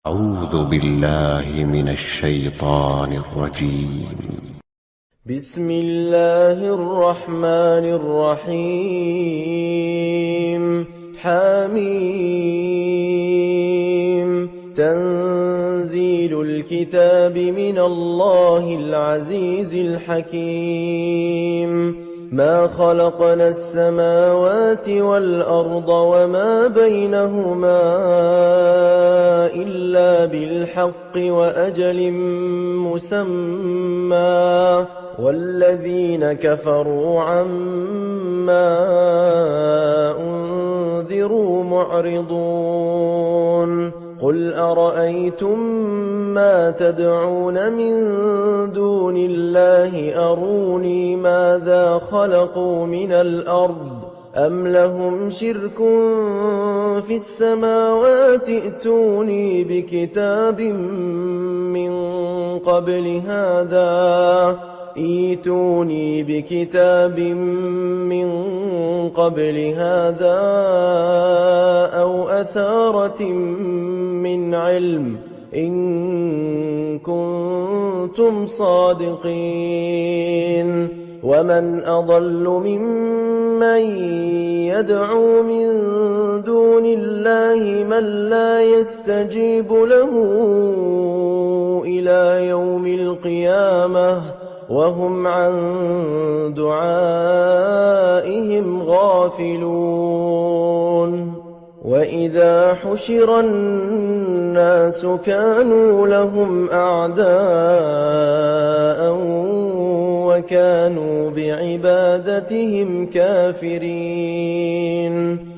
أعوذ بالله من الشيطان الرجيم. بسم الله الرحمن الرحيم. حميم. تنزيل الكتاب من الله العزيز الحكيم. ما خلقنا السماوات والأرض وما بينهما إلا بالحق وأجل مسمى، والذين كفروا عما أنذروا معرضون. قل أرأيتم ما تدعون من دون الله أروني ماذا خلقوا من الأرض أم لهم شرك في السماوات ائتوني بكتاب من قبل هذا أو أثارة من علم إن كنتم صادقين. ومن أضل ممن يدعو من دون الله من لا يستجيب له إلى يوم القيامة وهم عن دعائهم غافلون. وإذا حشر الناس كانوا لهم أعداء وكانوا بعبادتهم كافرين.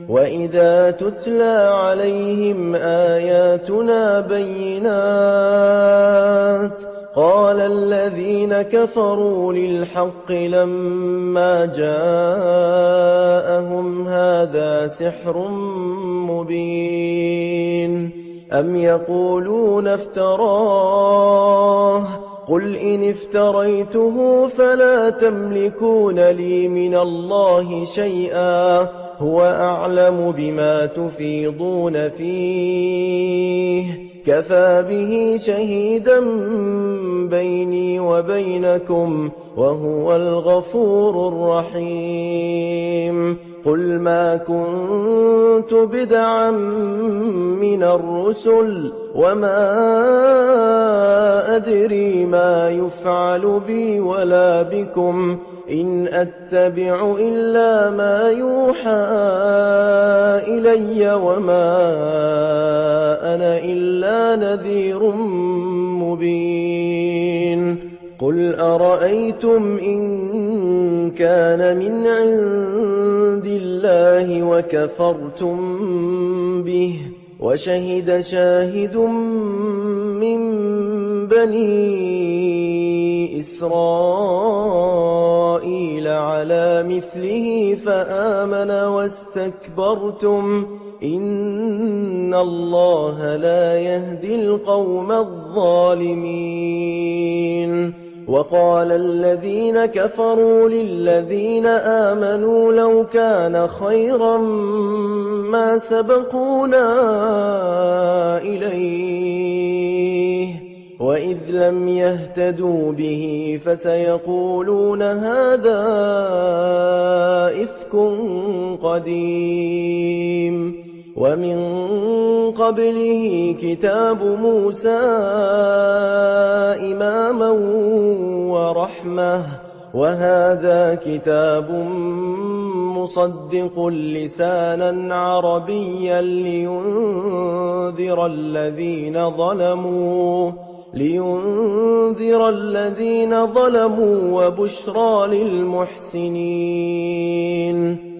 وإذا تتلى عليهم آياتنا بينات قال الذين كفروا للحق لما جاءهم هذا سحر مبين. أم يقولون افتراه قل إن افتريته فلا تملكون لي من الله شيئا هو أعلم بما تفيضون فيه كفى به شهيدا بيني وبينكم وهو الغفور الرحيم. قل ما كنت بدعا من الرسل وما أدري ما يفعل بي ولا بكم إن أتبع إلا ما يوحى إلي وما أنا إلا نذير مبين. قل أرأيتم إن كان من عند الله وكفرتم به وشهد شاهد من بني إسرائيل على مثله فآمن واستكبرتم إن الله لا يهدي القوم الظالمين. وقال الذين كفروا للذين آمنوا لو كان خيرا ما سبقونا إليه وإذ لم يهتدوا به فسيقولون هذا إفك قديم. ومن قبله كتاب موسى إماما ورحمة وهذا كتاب مصدق لسانا عربيا لينذر الذين ظلموا وبشرى للمحسنين.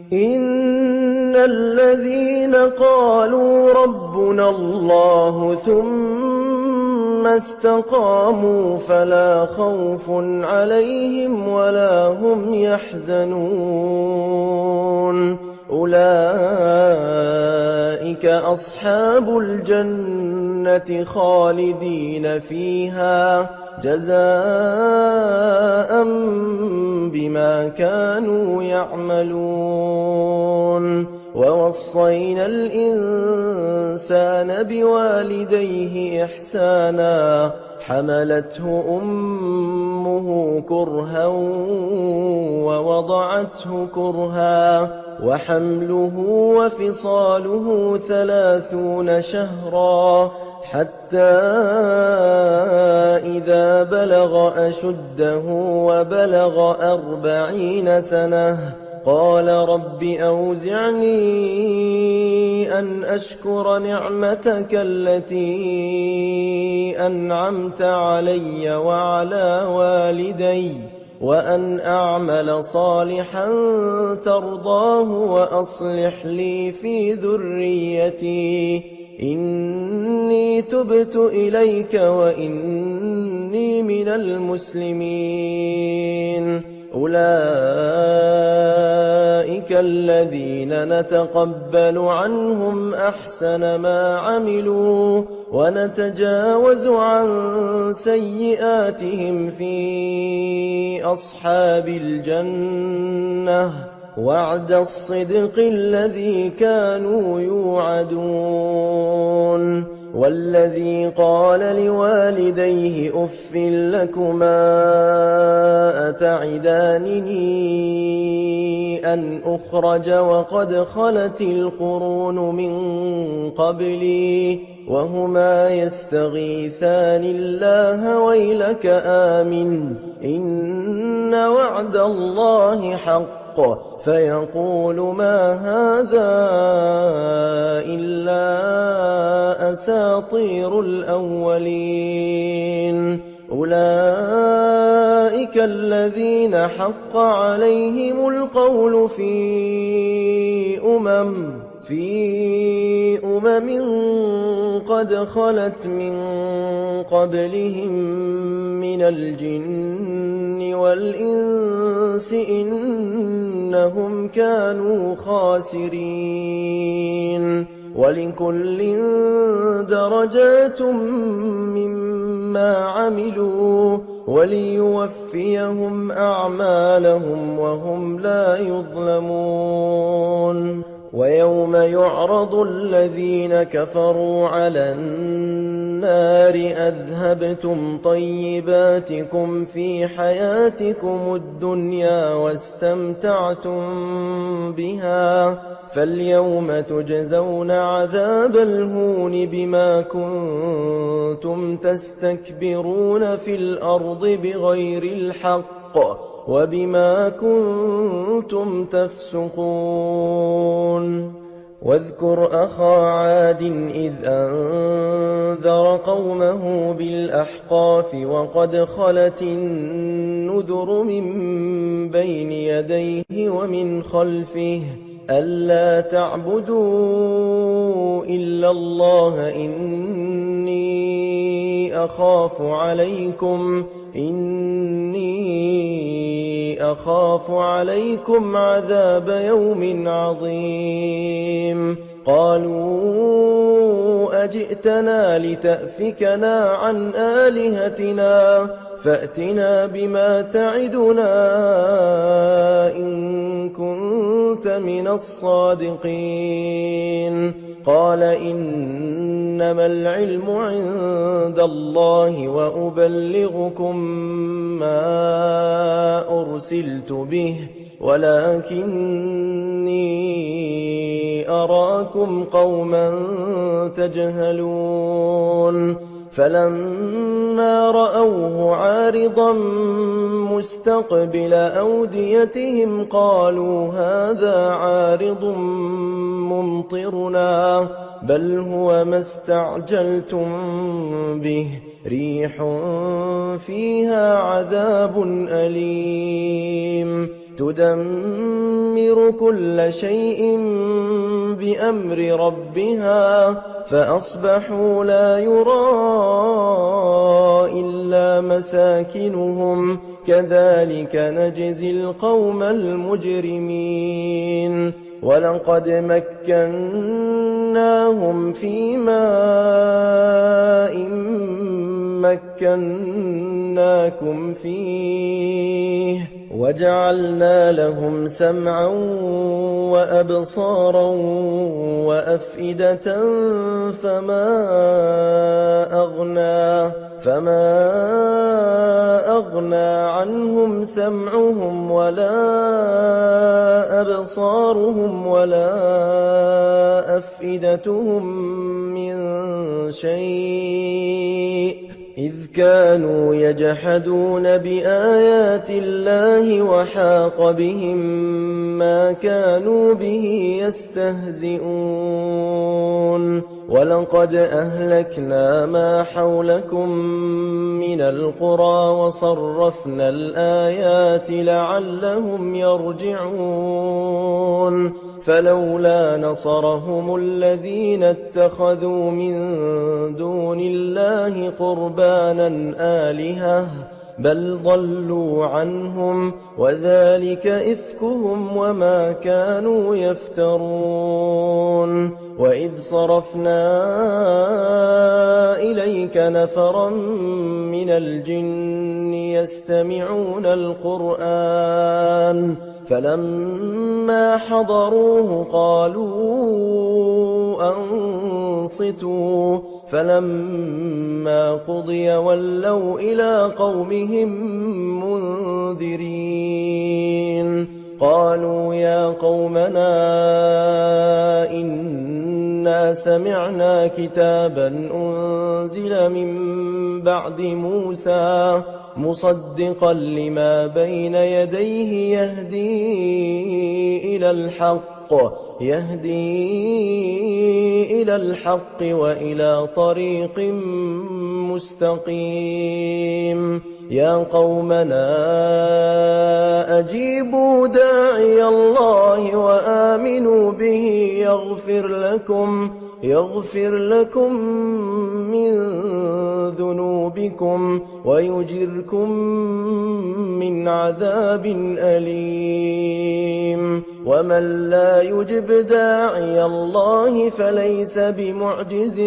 إن الذين قالوا ربنا الله ثم استقاموا فلا خوف عليهم ولا هم يحزنون أولئك أصحاب الجنة الجنة خالدين فيها جزاء بما كانوا يعملون ووصينا الإنسان بوالديه إحسانا حملته أمه كرها ووضعته كرها وحمله وفصاله 30 شهرا حتى إذا بلغ أشده وبلغ 40 سنة قال رب أوزعني أن أشكر نعمتك التي أنعمت علي وعلى والدي وأن أعمل صالحا ترضاه وأصلح لي في ذريتي إني تبت إليك وإني من المسلمين أولئك الذين نتقبل عنهم أحسن ما عملوا ونتجاوز عن سيئاتهم في أصحاب الجنة وعد الصدق الذي كانوا يوعدون والذي قال لوالديه أف لكما أتعدانني أن أخرج وقد خلت القرون من قبلي وهما يستغيثان الله ويلك آمن إن وعد الله حق فيقول ما هذا إلا أساطير الأولين أولئك الذين حق عليهم القول في أمم قد خلت من قبلهم من الجن والإنس إنهم كانوا خاسرين ولكل درجات مما عملوا وليوفيهم أعمالهم وهم لا يظلمون ويوم يعرض الذين كفروا على النار أذهبتم طيباتكم في حياتكم الدنيا واستمتعتم بها فاليوم تجزون عذاب الهون بما كنتم تستكبرون في الأرض بغير الحق وبما كنتم تفسقون واذكر أخا عاد إذ أنذر قومه بالأحقاف وقد خلت النذر من بين يديه ومن خلفه ألا تعبدوا إلا الله إني أخاف عليكم عذاب يوم عظيم قالوا أجئتنا لتأفكنا عن آلهتنا فأتنا بما تعدنا إن كنت من الصادقين قال إنما العلم عند الله وأبلغكم ما أرسلت به ولكني أراكم قوما تجهلون فلما رأوه عارضا مستقبل أوديتهم قالوا هذا عارض ممطرنا بل هو ما استعجلتم به ريح فيها عذاب أليم تدمر كل شيء بأمر ربها فأصبحوا لا يرى إلا مساكنهم كذلك نجزي القوم المجرمين ولقد مكناهم في ماء مكناكم فيه وجعلنا لهم سمعا وأبصارا وأفئدة فما أغنى عنهم سمعهم ولا أبصارهم ولا أفئدتهم من شيء إذ كانوا يجحدون بآيات الله وحاق بهم ما كانوا به يستهزئون ولقد أهلكنا ما حولكم من القرى وصرفنا الآيات لعلهم يرجعون فلولا نصرهم الذين اتخذوا من دون الله قربانا آلهة بل ضلوا عنهم وذلك إفكهم وما كانوا يفترون وإذ صرفنا إليك نفرا من الجن يستمعون القرآن فلما حضروه قالوا أنصتوا فلما قضي ولوا إلى قومهم منذرين قالوا يا قومنا إنا سمعنا كتابا أنزل من بعد موسى مصدقا لما بين يديه يهدي إلى الحق وإلى طريق مستقيم يا قومنا أجيبوا داعي الله وآمنوا به يغفر لكم من ذنوبكم ويجركم من عذاب أليم ومن لا يجب داعي الله فليس بمعجز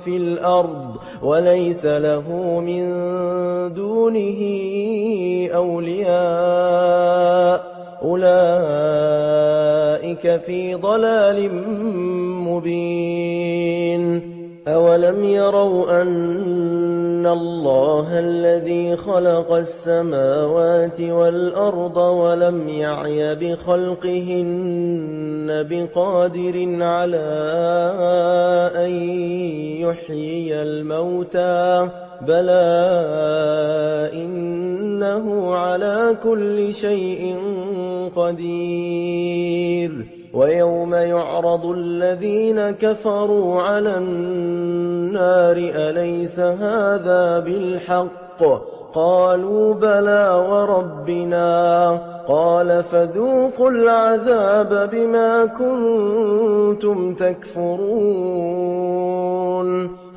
في الأرض وليس له من دونه أولياء أولئك في ضلال مبين أولم يروا أن الله الذي خلق السماوات والأرض ولم يعي بخلقهن بقادر على أن يحيي الموتى بلى إنه على كل شيء قدير ويوم يعرض الذين كفروا على النار أليس هذا بالحق قالوا بلى وربنا قال فذوقوا العذاب بما كنتم تكفرون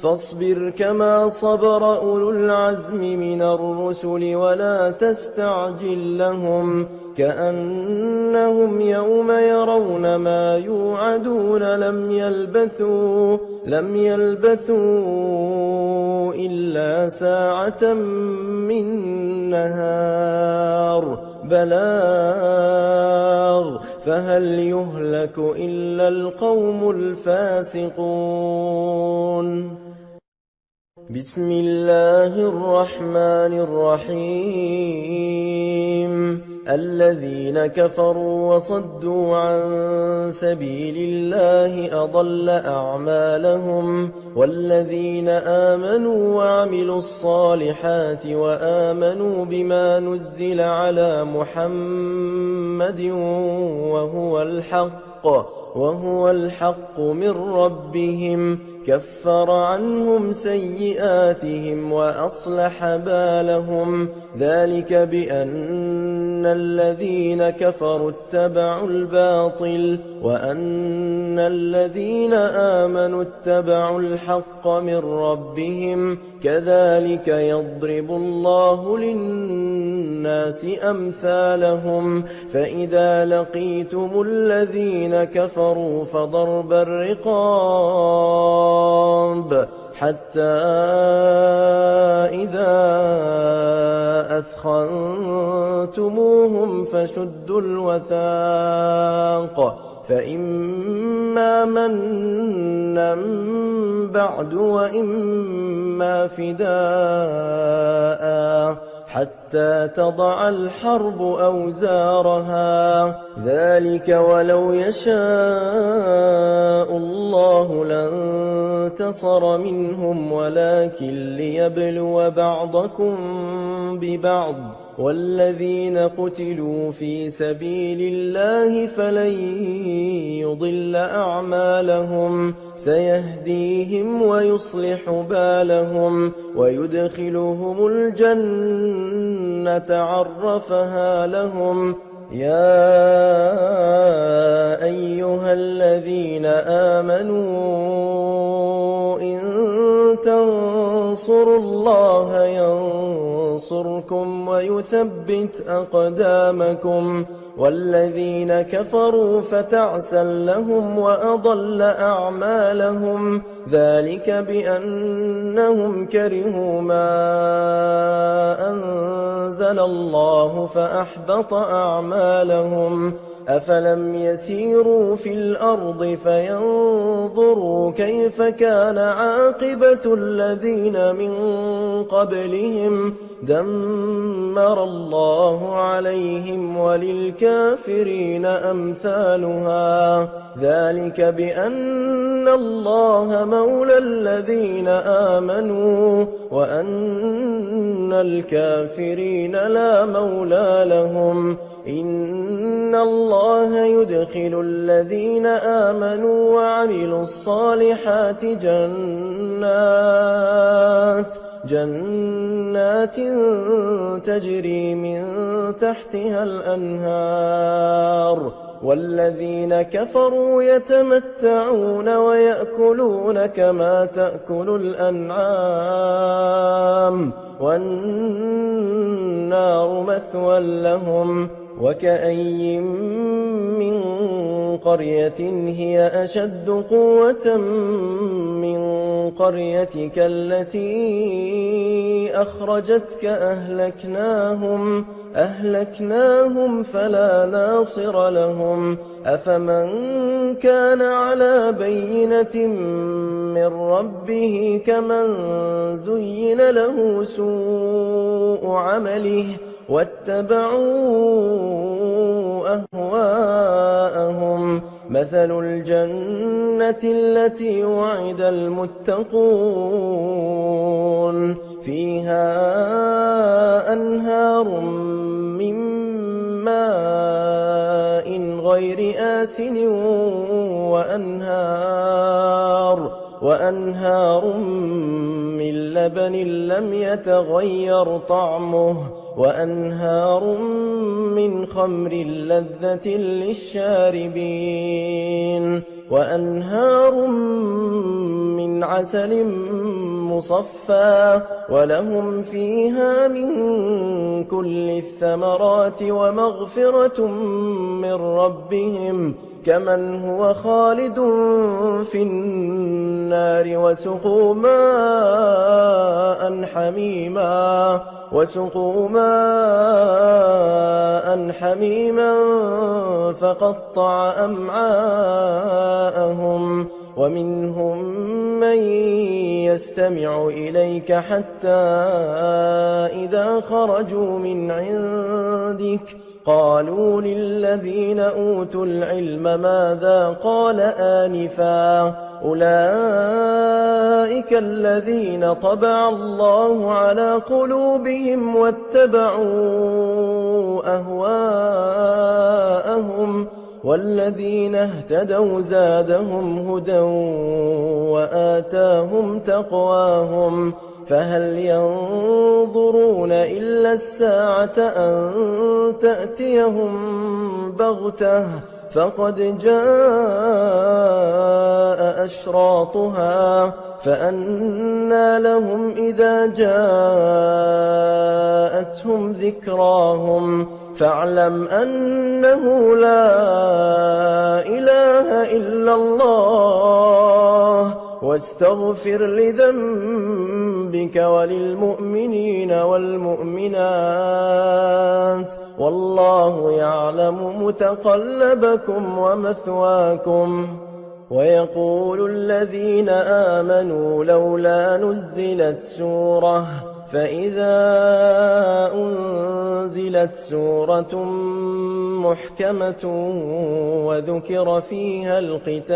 فاصبر كما صبر أولو العزم من الرسل ولا تستعجل لهم كأنهم يوم يرون ما يوعدون لم يلبثوا إلا ساعة من نهار بلاغ فهل يهلك إلا القوم الفاسقون بسم الله الرحمن الرحيم الذين كفروا وصدوا عن سبيل الله أضل أعمالهم والذين آمنوا وعملوا الصالحات وآمنوا بما نزل على محمد وهو الحق وهو الحق من ربهم كفر عنهم سيئاتهم وأصلح بالهم ذلك بأن الذين كفروا اتبعوا الباطل وأن الذين آمنوا اتبعوا الحق من ربهم كذلك يضرب الله للناس أمثالهم فإذا لقيتم الذين كفروا فضرب الرقاب حتى إذا أثخنتموهم فشدوا الوثاق فإما منا بعد وإما فداء حتى تضع الحرب أوزارها ذلك ولو يشاء الله لانتصر منهم ولكن ليبلو بعضكم ببعض والذين قتلوا في سبيل الله فلن يضل أعمالهم سيهديهم ويصلح بالهم ويدخلهم الجنة عرفها لهم يا أيها الذين آمنوا إن تنصروا الله ينصركم ويثبت أقدامكم والذين كفروا فتعسا لهم وأضل أعمالهم ذلك بأنهم كرهوا ما أنزل الله فأحبط أعمالهم أفلم يسيروا في الأرض فينظروا كيف كان عاقبة الذين من قبلهم دمر الله عليهم وللكافرين أمثالها ذلك بأن الله مولى الذين آمنوا وأن الكافرين لا مولى لهم إن الله يدخل الذين آمنوا وعملوا الصالحات جنات تجري من تحتها الأنهار والذين كفروا يتمتعون ويأكلون كما تأكل الأنعام والنار مثوى لهم وكأي من قرية هي أشد قوة من قريتك التي أخرجتك أهلكناهم فلا ناصر لهم أفمن كان على بينة من ربه كمن زين له سوء عمله واتبعوا أهواءهم مثل الجنة التي وعد المتقون فيها أنهار من ماء غير آسن وأنهار من لبن لم يتغير طعمه وأنهار من خمر لذة للشاربين وأنهار من عسل مصفى ولهم فيها من كل الثمرات ومغفرة من ربهم كمن هو خالد في النار وسقوا ماء حميما فقطع أمعاءهم ومنهم من يستمع إليك حتى إذا خرجوا من عندك قالوا للذين أوتوا العلم ماذا قال آنفا أولئك الذين طبع الله على قلوبهم واتبعوا أهواءهم والذين اهتدوا زادهم هدى وآتاهم تقواهم فهل ينظرون إلا الساعة أن تأتيهم بغتة فقد جاء أشراطها فأنى لهم إذا جاءتهم ذكراهم فاعلم أنه لا إله إلا الله واستغفر لذنبك وللمؤمنين والمؤمنات والله يعلم متقلبكم ومثواكم. ويقول الذين آمنوا لولا نزلت سورة فإذا أنزلت سورة محكمة وذكر فيها القتال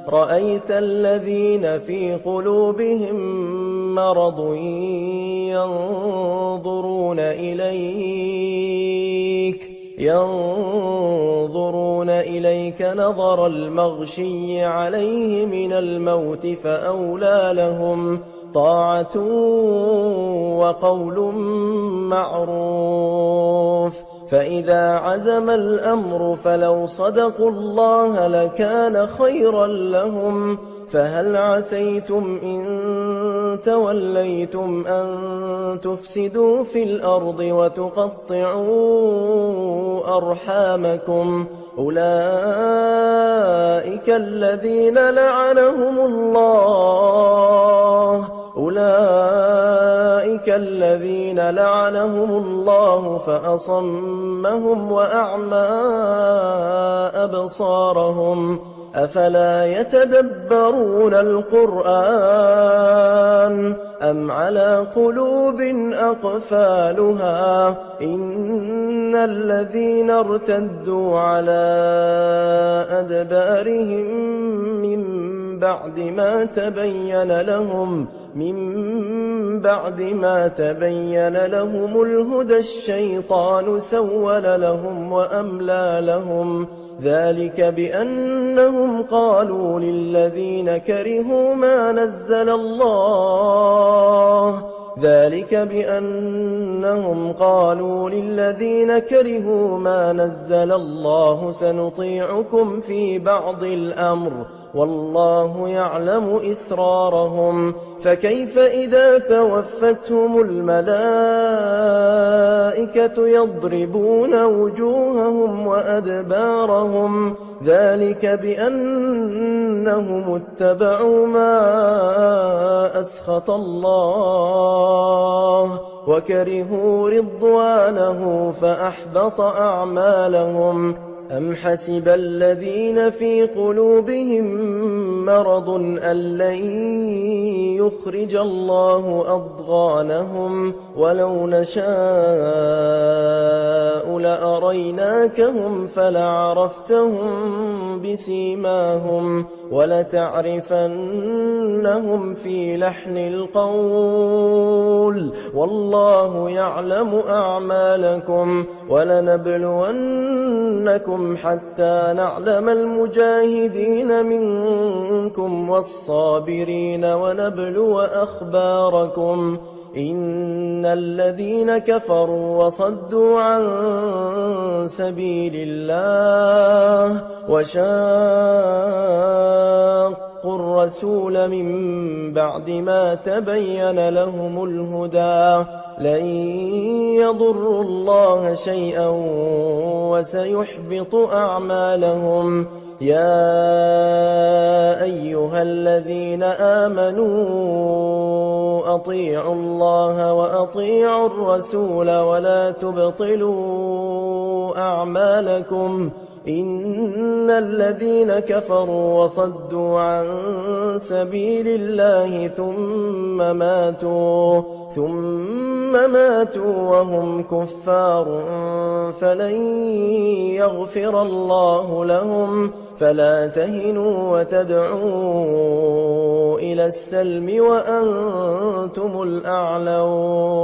رأيت الذين في قلوبهم مرض ينظرون إليك نظر المغشي عليه من الموت فأولى لهم طاعة وقول معروف فإذا عزم الأمر فلو صدقوا الله لكان خيرا لهم فهل عسيتم إن توليتم أن تفسدوا في الأرض وتقطعوا أرحامكم أولئك الذين لعنهم الله فأصمهم وأعمى أبصارهم أفلا يتدبرون القرآن أم على قلوب أقفالها إن الذين ارتدوا على أدبارهم من بعد ما تبين لهم الهدى الشيطان سول لهم وأملى لهم ذلك بأنهم قالوا للذين كرهوا ما نزل الله سنطيعكم في بعض الأمر والله يعلم إسرارهم فكيف إذا توفتهم الملائكة يضربون وجوههم وأدبارهم ذلك بأنهم اتبعوا ما أسخط الله وكرهوا رضوانه فأحبط أعمالهم أم حسب الذين في قلوبهم مرض أن لن يخرج الله أضغانهم ولو نشاء لأريناكهم فلعرفتهم بسيماهم ولتعرفنهم في لحن القول والله يعلم أعمالكم ولنبلونكم حتى نعلم المجاهدين منكم والصابرين ونبلو أخباركم إن الذين كفروا وصدوا عن سبيل الله وشاقوا الرسول من بعد ما تبين لهم الهدى لن يضروا الله شيئا وسيحبط أعمالهم يا أيها الذين آمنوا أطيعوا الله وأطيعوا الرسول ولا تبطلوا أعمالكم إن الذين كفروا وصدوا عن سبيل الله ثم ماتوا وهم كفار فلن يغفر الله لهم فلا تهنوا وتدعوا إلى السلم وأنتم الأعلون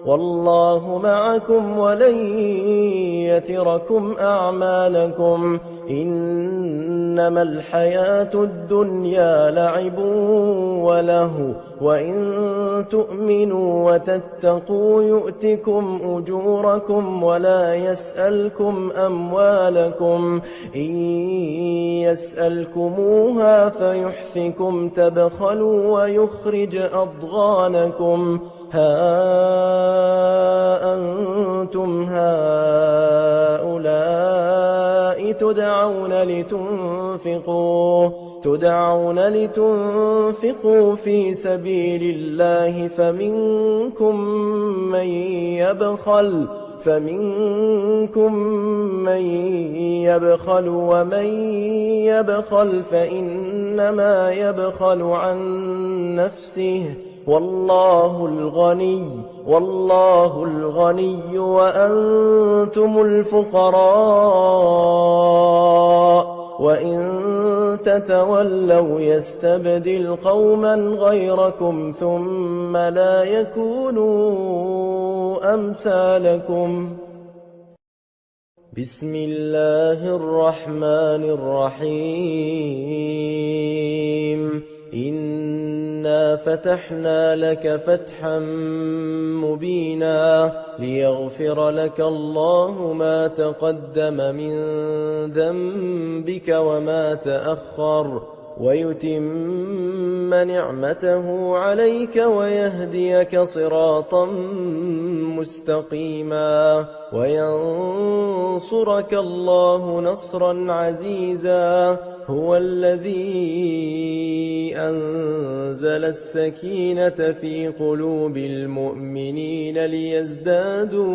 والله معكم ولن يتركم أعمالكم إنما الحياة الدنيا لعب وله وإن تؤمنوا وتتقوا يؤتكم أجوركم ولا يسألكم أموالكم إن يسألكموها فيحفكم تبخلوا ويخرج أضغانكم ها أنتم هؤلاء تدعون لتنفقوا في سبيل الله فمنكم من يبخل ومن يبخل فإنما يبخل عن نفسه والله الغني وأنتم الفقراء وإن تتولوا يستبدل قوما غيركم ثم لا يكونوا أمثالكم بسم الله الرحمن الرحيم إنا فتحنا لك فتحا مبينا ليغفر لك الله ما تقدم من ذنبك وما تأخر ويتم نعمته عليك ويهديك صراطا مستقيما وينصرك الله نصرا عزيزا هو الذي أنزل السكينة في قلوب المؤمنين ليزدادوا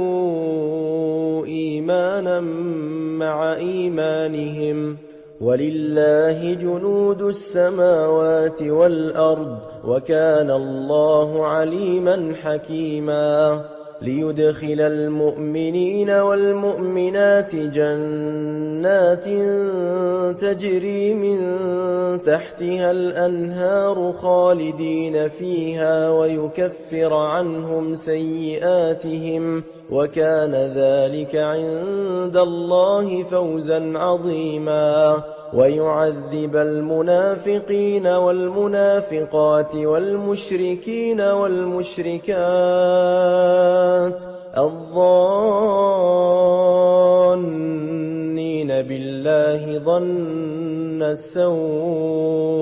إيمانا مع إيمانهم ولله جنود السماوات والأرض وكان الله عليما حكيما ليدخل المؤمنين والمؤمنات جنات تجري من تحتها الأنهار خالدين فيها ويكفر عنهم سيئاتهم وكان ذلك عند الله فوزا عظيما ويعذب المنافقين والمنافقات والمشركين والمشركات الظانين بالله ظن السوء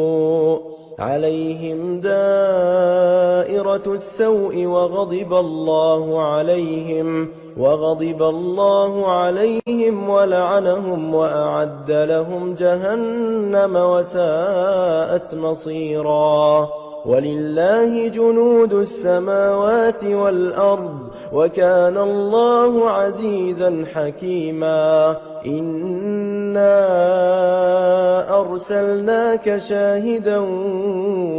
عليهم دائرة السوء وغضب الله عليهم ولعنهم وأعد لهم جهنم وساءت مصيرا ولله جنود السماوات والأرض وكان الله عزيزا حكيما إنا أرسلناك شاهدا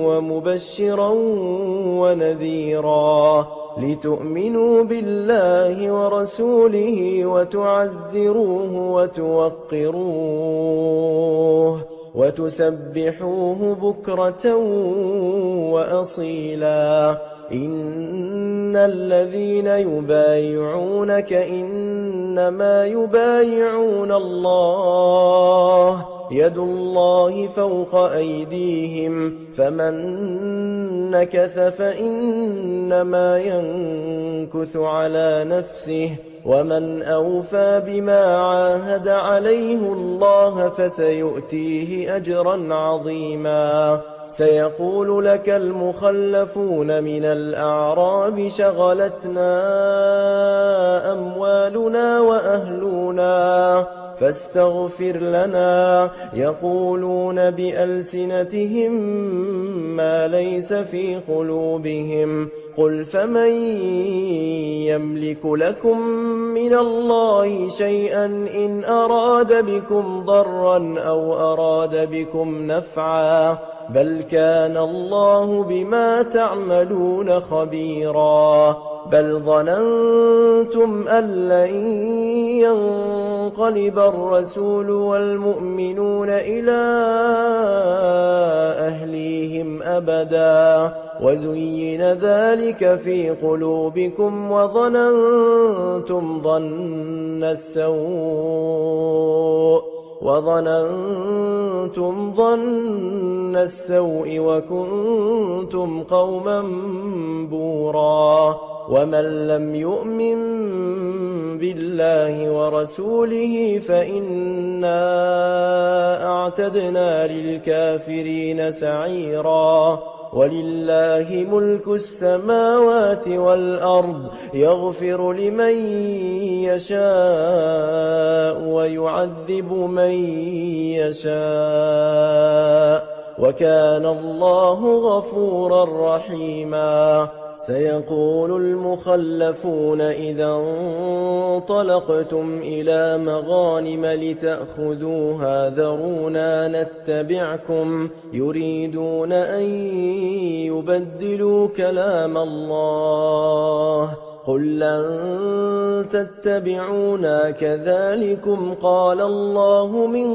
ومبشرا ونذيرا لتؤمنوا بالله ورسوله وتعزروه وتوقروه وتسبحوه بكرة وأصيلا إن الذين يبايعونك إنما يبايعون الله يد الله فوق أيديهم فمن نكث فإنما ينكث على نفسه ومن أوفى بما عاهد عليه الله فسيؤتيه أجرا عظيما سيقول لك المخلفون من الأعراب شغلتنا أموالنا وأهلنا فاستغفر لنا. يقولون بألسنتهم ما ليس في قلوبهم. قل فمن يملك لكم من الله شيئا إن أراد بكم ضرا أو أراد بكم نفعا بل كان الله بما تعملون خبيرا. بل ظننتم أن لن ينقلب الرسول والمؤمنون إلى أهليهم أبدا وزين ذلك في قلوبكم وظننتم ظن السوء وكنتم قوما بورا. ومن لم يؤمن بالله ورسوله فإنا أعتدنا للكافرين سعيرا. ولله ملك السماوات والأرض يغفر لمن يشاء ويعذب من يشاء وكان الله غفورا رحيما. سيقول المخلفون إذا انطلقتم إلى مغانم لتأخذوها ذرونا نتبعكم يريدون أن يبدلوا كلام الله. قل لن تتبعونا كذلكم قال الله من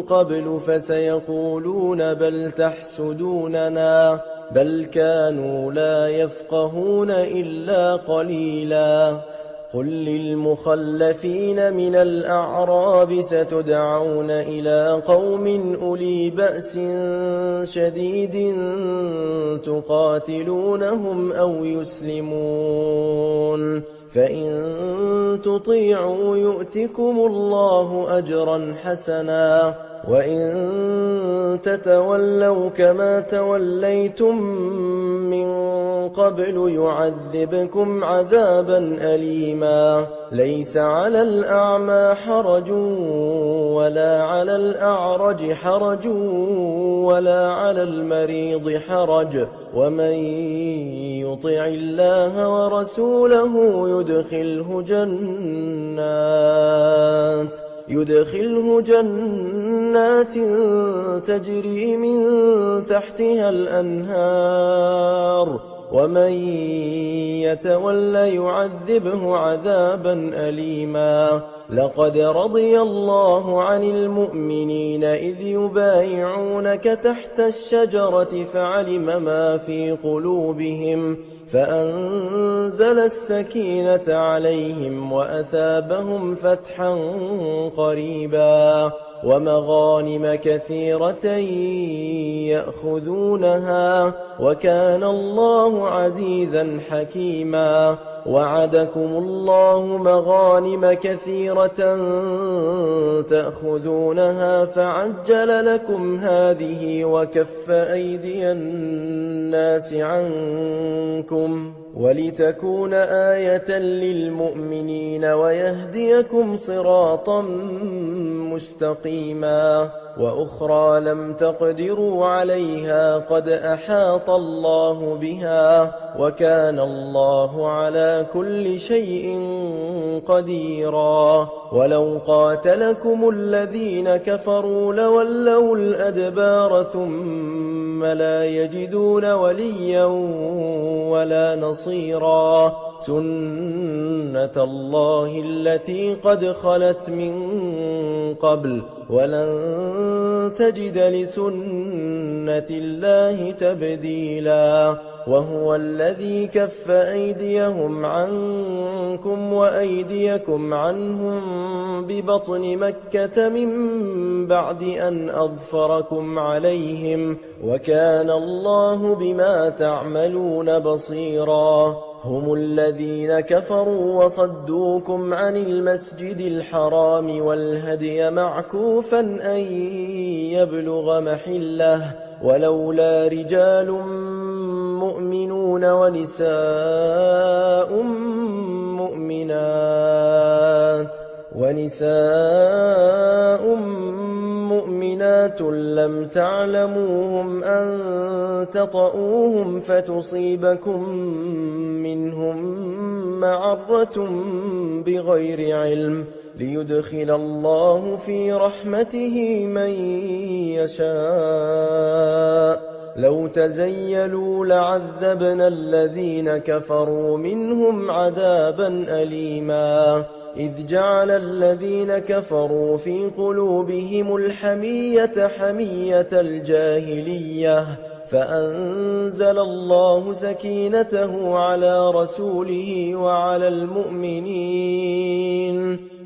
قبل فسيقولون بل تحسدوننا بل كانوا لا يفقهون إلا قليلا. قل للمخلفين من الأعراب ستدعون إلى قوم أولي بأس شديد تقاتلونهم أو يسلمون فإن تطيعوا يؤتكم الله أجرا حسنا وإن تتولوا كما توليتم من قبل يعذبكم عذابا أليما. ليس على الأعمى حرج ولا على الأعرج حرج ولا على المريض حرج ومن يطع الله ورسوله يدخله جنات تجري من تحتها الأنهار ومن يتولى يعذبه عذابا أليما. لقد رضي الله عن المؤمنين إذ يبايعونك تحت الشجرة فعلم ما في قلوبهم فأنزل السكينة عليهم وأثابهم فتحا قريبا ومغانم كثيرة يأخذونها وكان الله عزيزا حكيما. وعدكم الله مغانم كثيرة تأخذونها فعجل لكم هذه وكف أيدي الناس عنكم ولتكون آية للمؤمنين ويهديكم صراطا مستقيما. وأخرى لم تقدروا عليها قد أحاط الله بها وكان الله على كل شيء قديرا. ولو قاتلكم الذين كفروا لولوا الأدبار ثم لا يجدون وليا ولا نصيرا. سنة الله التي قد خلت من قبل ولن تجد لسنة الله تبديلا. وهو الذي كف أيديهم عنكم وأيديكم عنهم ببطن مكة من بعد أن أظفركم عليهم وكان الله بما تعملون بصيرا. هم الذين كفروا وصدوكم عن المسجد الحرام والهدي معكوفا أن يبلغ محله ولولا رجال مؤمنون ونساء مؤمنات لم تعلموهم أن تطؤوهم فتصيبكم منهم معرة بغير علم ليدخل الله في رحمته من يشاء لو تزيلوا لعذبنا الذين كفروا منهم عذابا أليما إذ جعل الذين كفروا في قلوبهم الحمية حمية الجاهلية فأنزل الله سكينته على رسوله وعلى المؤمنين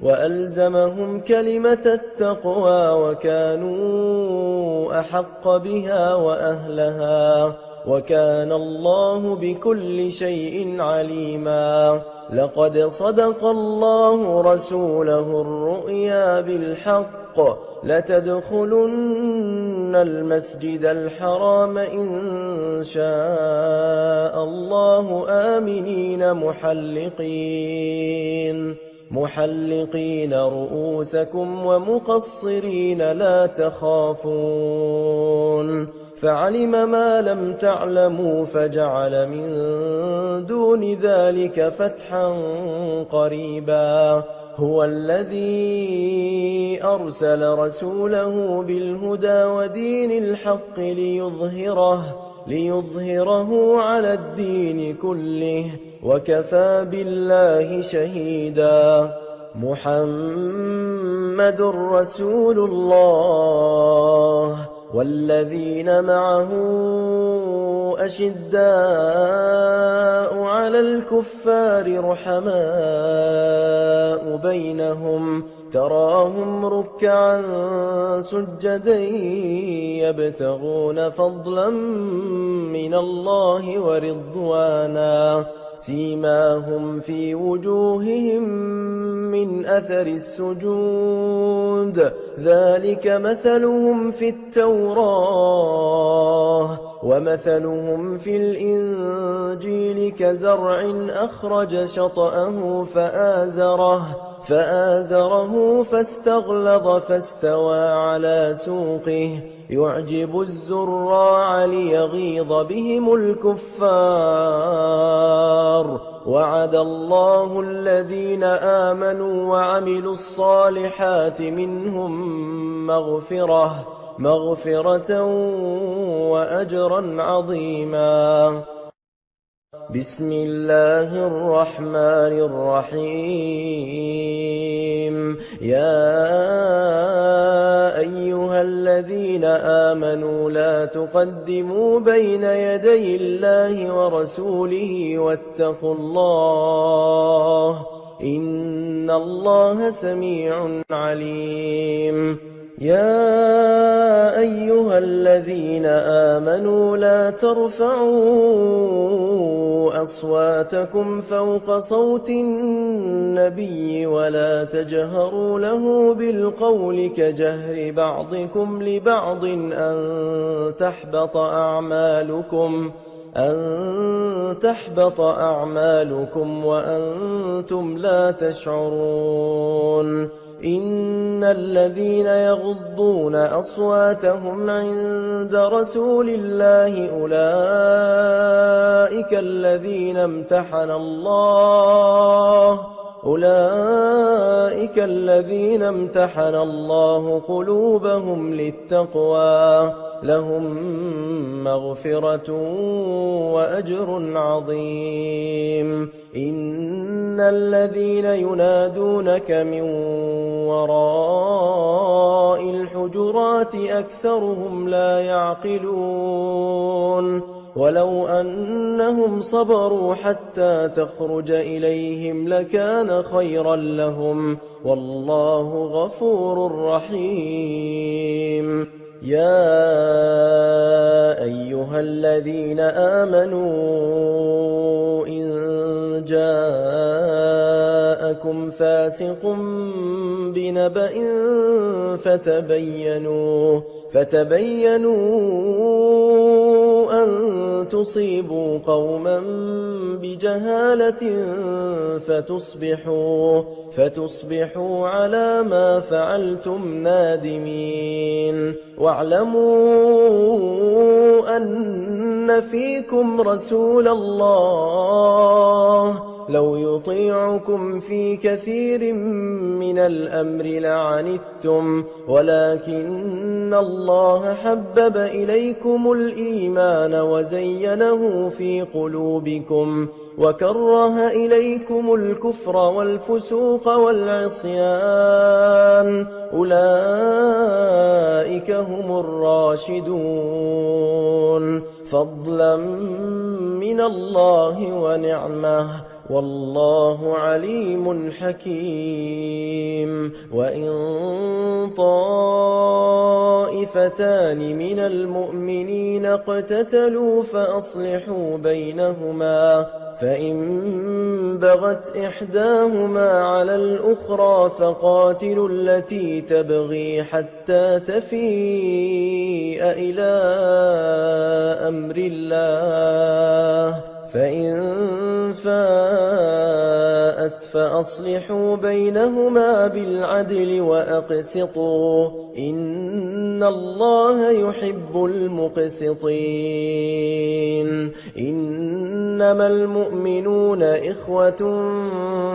وألزمهم كلمة التقوى وكانوا أحق بها وأهلها وكان الله بكل شيء عليما لقد صدق الله رسوله الرؤيا بالحق لتدخلن المسجد الحرام إن شاء الله آمنين محلقين رؤوسكم ومقصرين لا تخافون فعلم ما لم تعلموا فجعل من دون ذلك فتحا قريبا هو الذي أرسل رسوله بالهدى ودين الحق ليظهره على الدين كله وكفى بالله شهيدا محمد رسول الله والذين معه أشداء على الكفار رحماء بينهم تراهم ركعا سجدا يبتغون فضلا من الله ورضوانا سيماهم في وجوههم من أثر السجود ذلك مثلهم في التوراة ومثلهم في الإنجيل كزرع أخرج شطأه فآزره فاستغلظ فاستوى على سوقه يعجب الزراع ليغيظ بهم الكفار وعد الله الذين آمنوا وعملوا الصالحات منهم مغفرة وأجرا عظيما بسم الله الرحمن الرحيم يا أيها الذين آمنوا لا تقدموا بين يدي الله ورسوله واتقوا الله إن الله سميع عليم يا أيها الذين آمنوا لا ترفعوا أصواتكم فوق صوت النبي ولا تجهروا له بالقول كجهر بعضكم لبعض أن تحبط أعمالكم وأنتم لا تشعرون إن الذين يغضون أصواتهم عند رسول الله أولئك الذين امتحن الله قلوبهم للتقوى لهم مغفرة وأجر عظيم إن الذين ينادونك من وراء الحجرات أكثرهم لا يعقلون ولو أنهم صبروا حتى تخرج إليهم لكان خيرا لهم والله غفور رحيم يا أيها الذين آمنوا إن جاءكم فاسق بنبأ فتبينوا أن تصيبوا قوما بجهالة فتصبحوا على ما فعلتم نادمين. واعلموا أن فيكم رسول الله لو يطيعكم في كثير من الأمر لعنتم، ولكن الله حبب إليكم الإيمان وزينه في قلوبكم وكره إليكم الكفر والفسوق والعصيان، أولئك هم الراشدون، فضلا من الله ونعمه، والله عليم حكيم. وإن طائفتان من المؤمنين اقتتلوا فأصلحوا بينهما، فإن بغت إحداهما على الأخرى فقاتلوا التي تبغي حتى تفيء إلى أمر الله، فإن فاءت فأصلحوا بينهما بالعدل وأقسطوا، إن الله يحب المقسطين. إنما المؤمنون إخوة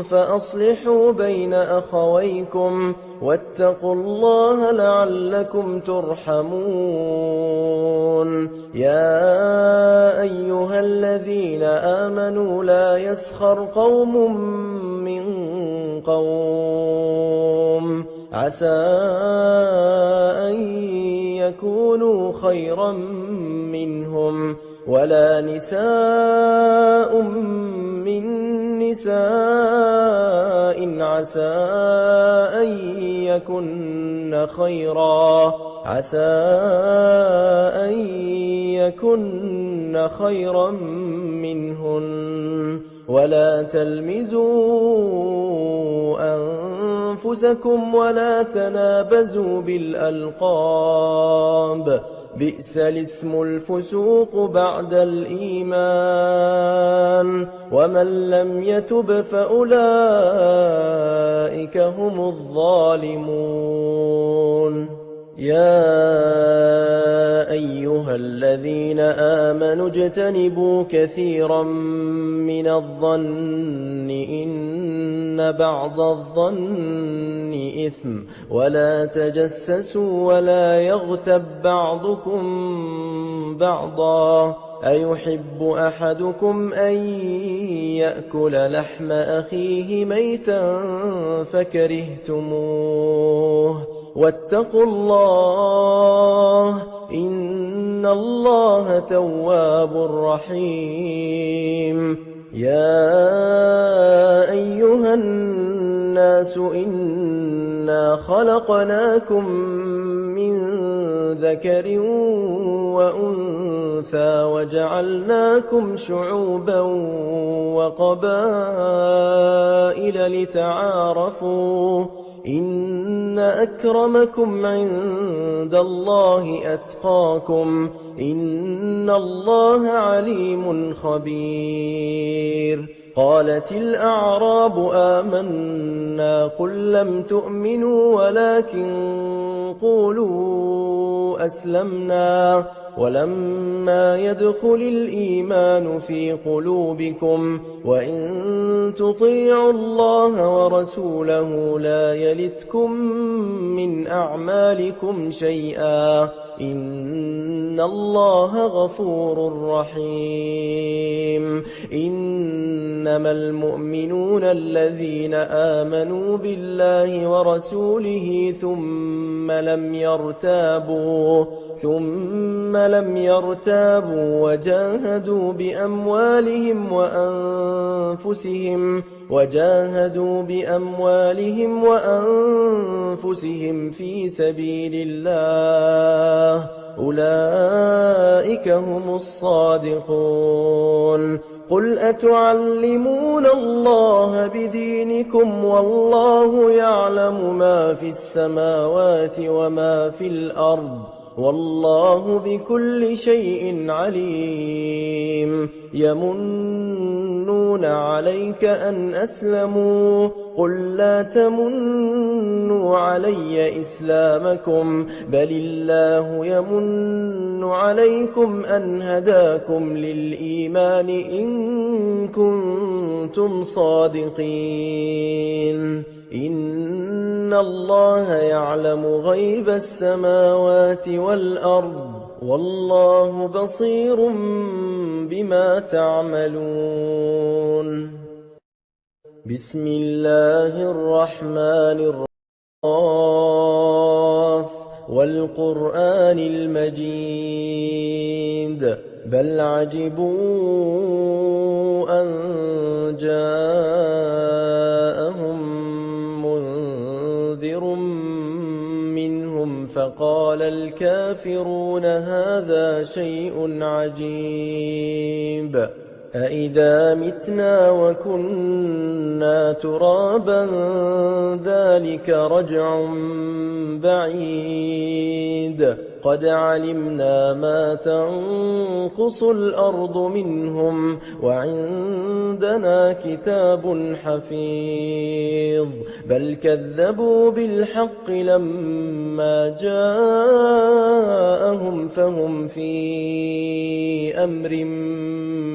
فأصلحوا بين أخويكم واتقوا الله لعلكم ترحمون. يا أيها الذين آمنوا لا يسخر قوم من قوم عسى أن يكونوا خيرا منهم، ولا نساء من نساء عسى أن يكن خيرا منهن، ولا تلمزوا أنفسكم ولا تنابزوا بالألقاب، بئس الاسم الفسوق بعد الإيمان، ومن لم يتب فأولئك هم الظالمون. يا أيها الذين آمنوا اجتنبوا كثيرا من الظن إن بعض الظن إثم، ولا تجسسوا ولا يغتب بعضكم بعضا، أيحب أحدكم أن يأكل لحم أخيه ميتا فكرهتموه، واتقوا الله إن الله تواب رحيم. يا أيها الناس إنا خلقناكم من ذكر وأنثى وجعلناكم شعوبا وقبائل لتعارفوا، إن أكرمكم عند الله أتقاكم، إن الله عليم خبير. قالت الأعراب آمنا، قل لم تؤمنوا ولكن قولوا أسلمنا ولما يدخل الإيمان في قلوبكم، وإن تطيعوا الله ورسوله لا يلتكم من أعمالكم شيئا، إن الله غفور رحيم. إنما المؤمنون الذين آمنوا بالله ورسوله ثم لم يرتابوا وجاهدوا بأموالهم وأنفسهم في سبيل الله، أولئك هم الصادقون. قل أتعلمون الله بدينكم والله يعلم ما في السماوات وما في الأرض، والله بكل شيء عليم. يمنون عليك أن أسلموا قل لا تمنوا علي إسلامكم بل الله يمن عليكم أن هداكم للإيمان إن كنتم صادقين إن الله يعلم غيب السماوات والأرض والله بصير بما تعملون بسم الله الرحمن الرحيم والقرآن المجيد بل عجبوا أن جاءهم منذر منهم فقال الكافرون هذا شيء عجيب أإذا متنا وكنا ترابا ذلك رجع بعيد قد علمنا ما تنقص الأرض منهم وعندنا كتاب حفيظ بل كذبوا بالحق لما جاءهم فهم في أمر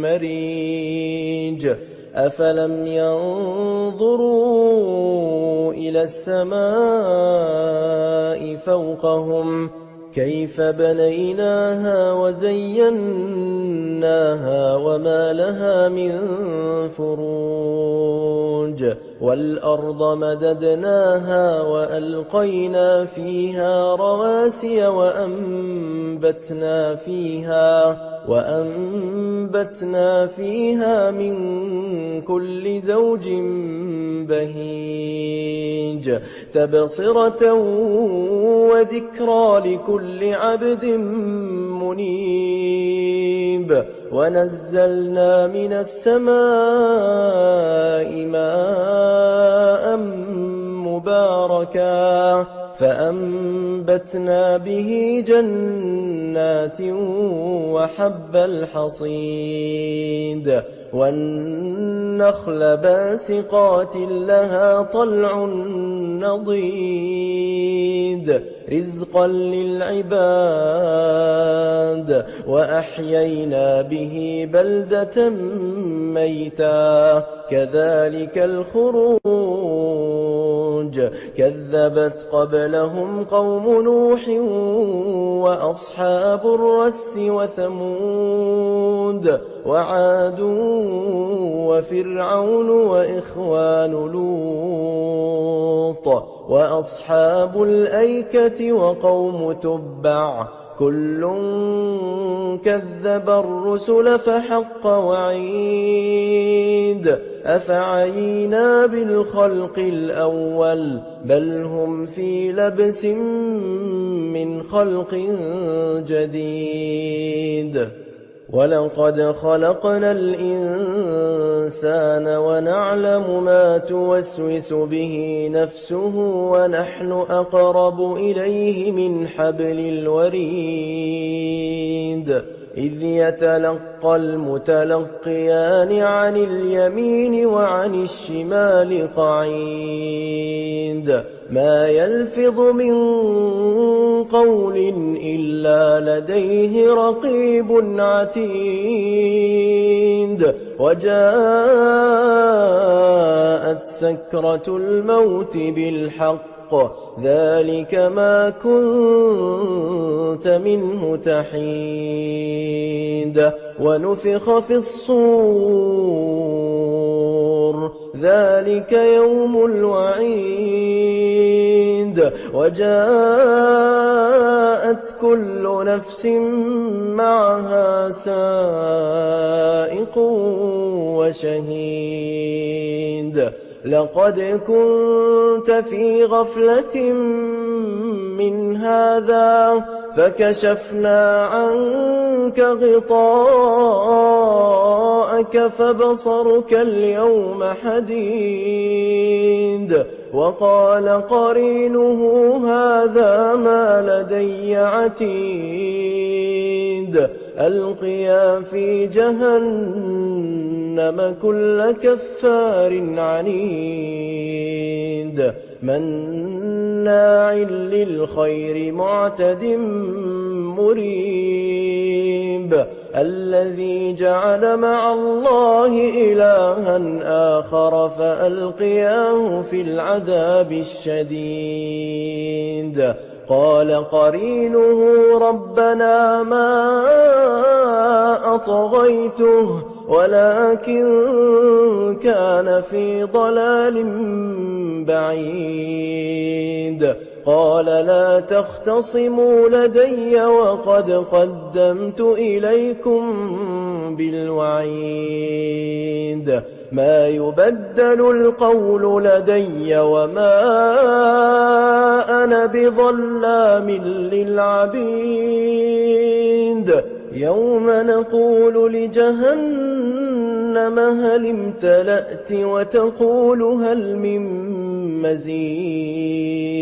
مريج أفلم ينظروا إلى السماء فوقهم كيف بنيناها وزيناها وما لها من فروج والأرض مددناها وألقينا فيها رواسي وأنبتنا فيها من كل زوج بهيج تبصرة وذكرى لكل عبد منيب ونزلنا من السماء ماء مباركا فأنبتنا به جنات وحب الحصيد والنخل باسقات لها طلع نضيد رزقا للعباد وأحيينا به بلدة ميتا كذلك الخروج كذبت قبلهم قوم نوح وأصحاب الرس وثمود وعاد وفرعون وإخوان لوط وأصحاب الأيكة وقوم تبع كل كذب الرسل فحق وعيد أفعينا بالخلق الأول بل هم في لبس من خلق جديد ولقد خلقنا الإنسان ونعلم ما توسوس به نفسه ونحن أقرب إليه من حبل الوريد إذ يتلقى المتلقيان عن اليمين وعن الشمال قعيد ما يلفظ من قول إلا لديه رقيب عتيد وجاءت سكرة الموت بالحق ذلك ما كنت منه تحيد ونفخ في الصور ذلك يوم الوعيد وجاءت كل نفس معها سائق وشهيد لقد كنت في غفلة من هذا فكشفنا عنك غطاءك فبصرك اليوم حديد وقال قرينه هذا ما لدي عتيد ألقيا في جهنم كل كفار عنيد مناع للخير معتد مريب الذي جعل مع الله إلها آخر فألقياه في العذاب الشديد قال قرينه ربنا ما أطغيته ولكن كان في ضلال بعيد قال لا تختصموا لدي وقد قدمت إليكم بالوعيد ما يبدل القول لدي وما أنا بظلام للعبيد يوم نقول لجهنم هل امتلأت وتقول هل من مزيد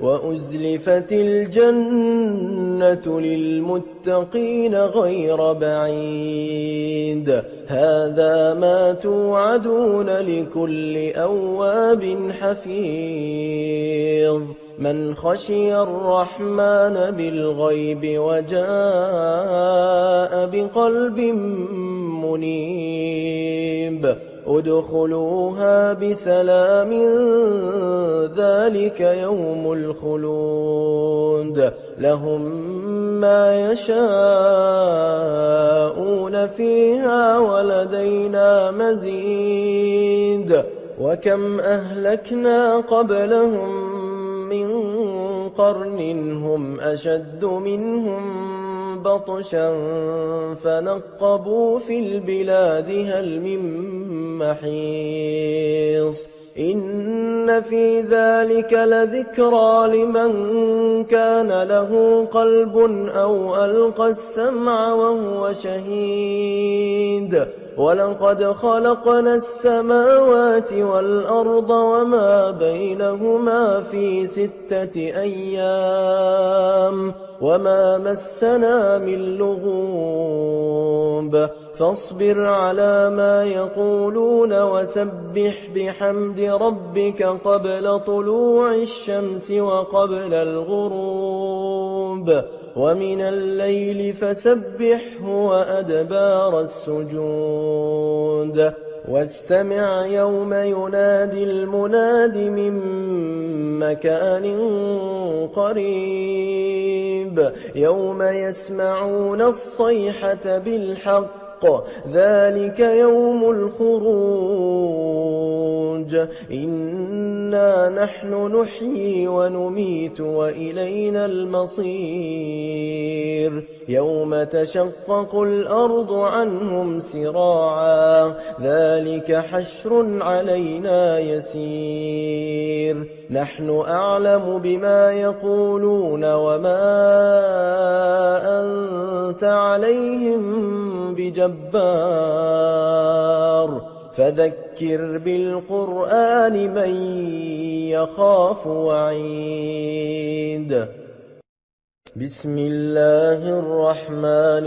وأزلفت الجنة للمتقين غير بعيد هذا ما توعدون لكل أواب حفيظ من خشي الرحمن بالغيب وجاء بقلب منيب ادخلوها بسلام ذلك يوم الخلود لهم ما يشاءون فيها ولدينا مزيد وكم أهلكنا قبلهم من قرن هم أشد منهم بطشا فنقبوا في البلاد هل من محيص إن في ذلك لذكرى لمن كان له قلب أو ألقى السمع وهو شهيد ولقد خلقنا السماوات والأرض وما بينهما في 6 أيام وما مسنا من لغوب فاصبر على ما يقولون وسبح بحمد ربك قبل طلوع الشمس وقبل الغروب ومن الليل فسبحه وأدبار السجود واستمع يوم ينادي المناد من مكان قريب يوم يسمعون الصيحة بالحق ذلك يوم الخروج إنا نحن نحيي ونميت وإلينا المصير يوم تشقق الأرض عنهم سراعا ذلك حشر علينا يسير نحن أعلم بما يقولون وما أنت عليهم بجبار فذكر بالقرآن من يخاف وعيد بسم الله الرحمن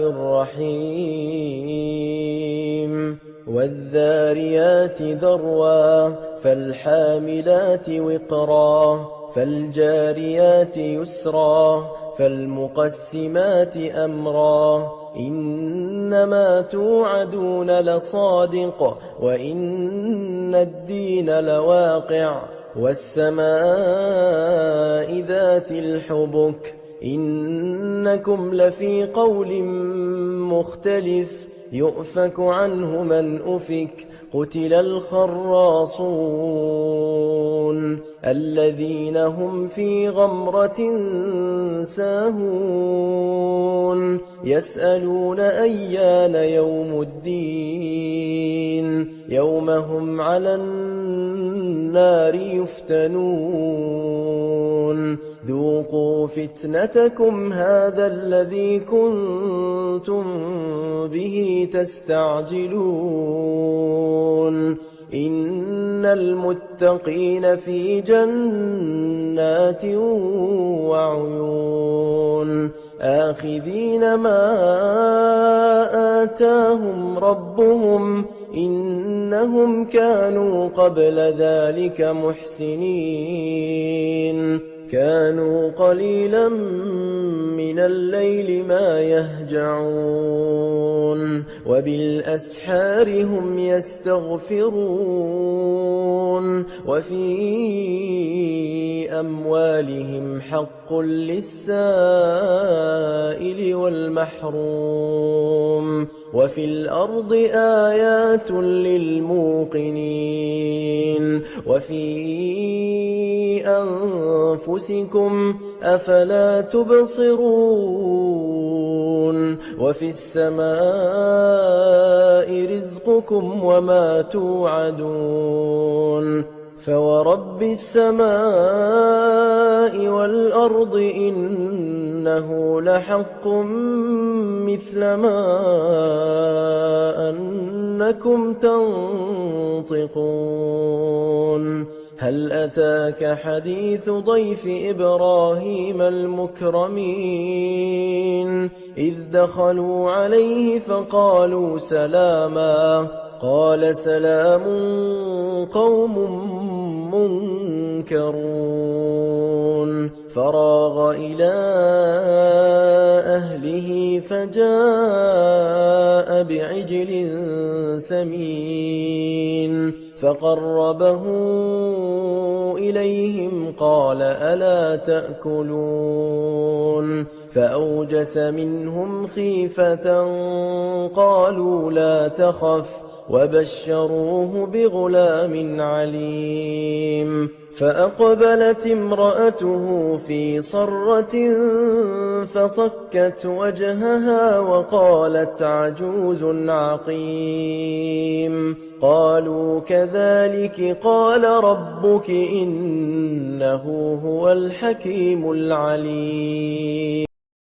الرحيم والذاريات ذروا فالحاملات وقرا فالجاريات يسرا فالمقسمات أمرا إنما توعدون لصادق وإن الدين لواقع والسماء ذات الحبك إنكم لفي قول مختلف يؤفك عنه من أفك قتل الخراصون الذين هم في غمرة ساهون يسألون أيان يوم الدين يوم هم على النار يفتنون ذوقوا فتنتكم هذا الذي كنتم به تستعجلون إن المتقين في جنات وعيون آخذين ما آتاهم ربهم إنهم كانوا قبل ذلك محسنين كانوا قليلا من الليل ما يهجعون وبالأسحار هم يستغفرون وفي أموالهم حق للسائل والمحروم وفي الأرض آيات للموقنين وفي أنفسكم أفلا تبصرون وفي السماء رزقكم وما توعدون فورب السماء والأرض إنه لحق مثل ما أنكم تنطقون هل أتاك حديث ضيف إبراهيم المكرمين إذ دخلوا عليه فقالوا سلاما قال سلام قوم منكرون فراغ إلى أهله فجاء بعجل سمين فقربه إليهم قال ألا تأكلون فأوجس منهم خيفة قالوا لا تخف وبشروه بغلام عليم فأقبلت امرأته في صرة فصكت وجهها وقالت عجوز عقيم قالوا كذلك قال ربك إنه هو الحكيم العليم